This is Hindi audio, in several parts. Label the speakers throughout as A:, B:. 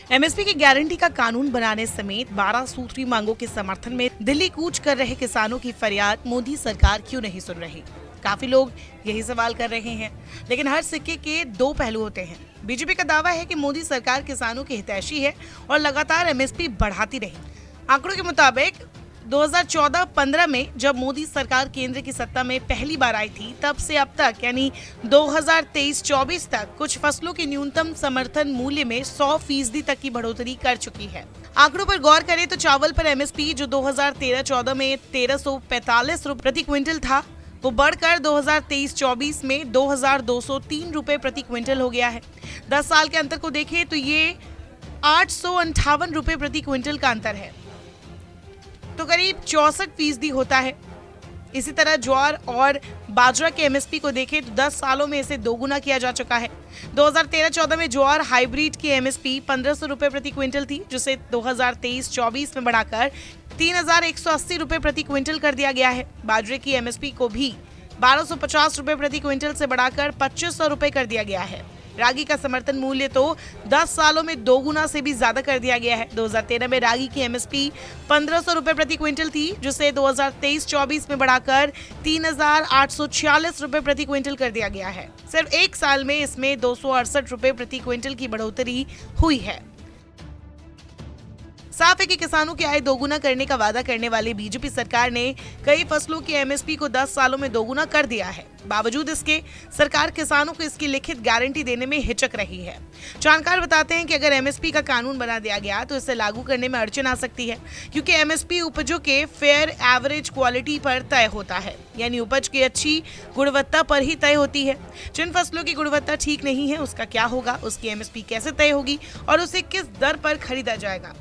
A: एमएसपी की गारंटी का कानून बनाने समेत 12 सूत्री मांगों के समर्थन में दिल्ली कूच कर रहे किसानों की फरियाद मोदी सरकार क्यों नहीं सुन रही। काफी लोग यही सवाल कर रहे हैं, लेकिन हर सिक्के के दो पहलू होते हैं। बीजेपी का दावा है कि मोदी सरकार किसानों की हितैषी है और लगातार एमएसपी बढ़ाती रही। आंकड़ों के मुताबिक 2014-15 में जब मोदी सरकार केंद्र की सत्ता में पहली बार आई थी, तब से अब तक यानी 2023-24 तक कुछ फसलों के न्यूनतम समर्थन मूल्य में 100% तक की बढ़ोतरी कर चुकी है। आंकड़ों पर गौर करें तो चावल पर एमएसपी जो 2013-14 में 1345 रुपए प्रति क्विंटल था, वो बढ़कर 2023-24 में 2203 रुपए प्रति क्विंटल हो गया है। 10 साल के अंतर को देखें तो ये 858 रुपए प्रति क्विंटल का अंतर है, तो करीब 64% होता है। इसी तरह ज्वार और बाजरा के एमएसपी को देखें तो 10 सालों में इसे दोगुना किया जा चुका है। 2013-14 में ज्वार हाइब्रिड की एमएसपी 1500 रुपए प्रति क्विंटल थी, जिसे 2023-24 में बढ़ाकर 3180 रुपए प्रति क्विंटल कर दिया गया है। बाजरे की एमएसपी को भी 1250 रुपए प्रति क्विंटल से बढ़ाकर 2500 रुपए कर दिया गया है। रागी का समर्थन मूल्य तो 10 सालों में दोगुना से भी ज्यादा कर दिया गया है। 2013 में रागी की एमएसपी 1500 रुपए प्रति क्विंटल थी, जिसे 2023-24 में बढ़ाकर 3846 रुपए प्रति क्विंटल कर दिया गया है। सिर्फ एक साल में इसमें 268 रुपए प्रति क्विंटल की बढ़ोतरी हुई है। साफ है कि किसानों की आय दोगुना करने का वादा करने वाली बीजेपी सरकार ने कई फसलों की एमएसपी को 10 सालों में दोगुना कर दिया है। बावजूद इसके सरकार किसानों को इसकी लिखित गारंटी देने में हिचक रही है। जानकार बताते हैं कि अगर एमएसपी का कानून बना दिया गया तो इसे लागू करने में अड़चन आ सकती है, क्योंकि एमएसपी उपजों के फेयर एवरेज क्वालिटी पर तय होता है, यानी उपज की अच्छी गुणवत्ता पर ही तय होती है। जिन फसलों की गुणवत्ता ठीक नहीं है उसका क्या होगा, उसकी एमएसपी कैसे तय होगी और उसे किस दर पर खरीदा जाएगा।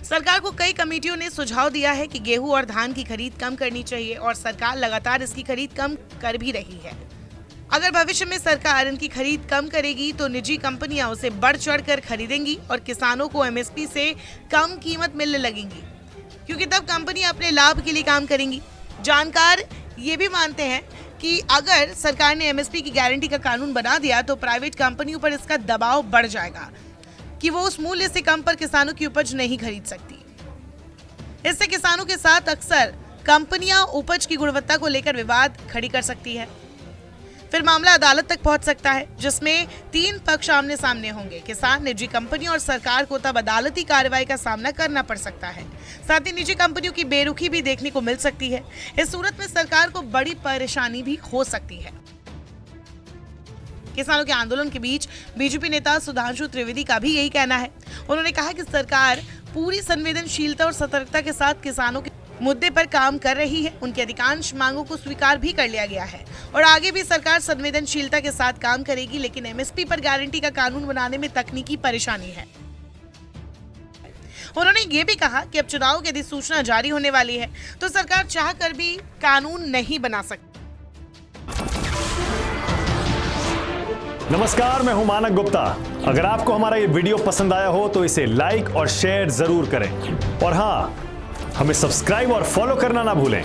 A: सरकार को कई कमेटियों ने सुझाव दिया है कि गेहूं और धान की खरीद कम करनी चाहिए और सरकार लगातार इसकी खरीद कम कर भी रही है। अगर भविष्य में सरकार इनकी खरीद कम करेगी तो निजी कंपनियां उसे बढ़ चढ़ कर खरीदेंगी और किसानों को एमएसपी से कम कीमत मिलने लगेंगी, क्योंकि तब कंपनियां अपने लाभ के लिए काम करेंगी। जानकार ये भी मानते हैं कि अगर सरकार ने एमएसपी की गारंटी का कानून बना दिया तो प्राइवेट कंपनियों पर इसका दबाव बढ़ जाएगा कि वो उस मूल्य से कम पर किसानों की उपज नहीं खरीद सकती। इससे किसानों के साथ अक्सर कंपनियां उपज की गुणवत्ता को लेकर विवाद खड़ी कर सकती है। फिर मामला अदालत तक पहुंच सकता है, जिसमें 3 पक्ष आमने सामने होंगे, किसान, निजी कंपनियों और सरकार को। तब अदालती कार्रवाई का सामना करना पड़ सकता है। साथ ही निजी कंपनियों की बेरुखी भी देखने को मिल सकती है। इस सूरत में सरकार को बड़ी परेशानी भी हो सकती है। किसानों के आंदोलन के बीच बीजेपी नेता सुधांशु त्रिवेदी का भी यही कहना है। उन्होंने कहा कि सरकार पूरी संवेदनशीलता और सतर्कता के साथ किसानों के मुद्दे पर काम कर रही है। उनकी अधिकांश मांगों को स्वीकार भी कर लिया गया है और आगे भी सरकार संवेदनशीलता के साथ काम करेगी, लेकिन एमएसपी पर गारंटी का कानून बनाने में तकनीकी परेशानी है। उन्होंने ये भी कहा कि अब चुनाव की अधिसूचना जारी होने वाली है तो सरकार चाह कर भी कानून नहीं बना सकती।
B: नमस्कार, मैं हूं मानक गुप्ता। अगर आपको हमारा ये वीडियो पसंद आया हो तो इसे लाइक और शेयर जरूर करें और हाँ, हमें सब्सक्राइब और फॉलो करना ना भूलें,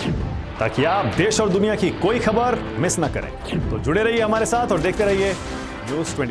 B: ताकि आप देश और दुनिया की कोई खबर मिस ना करें। तो जुड़े रहिए हमारे साथ और देखते रहिए न्यूज़ 24।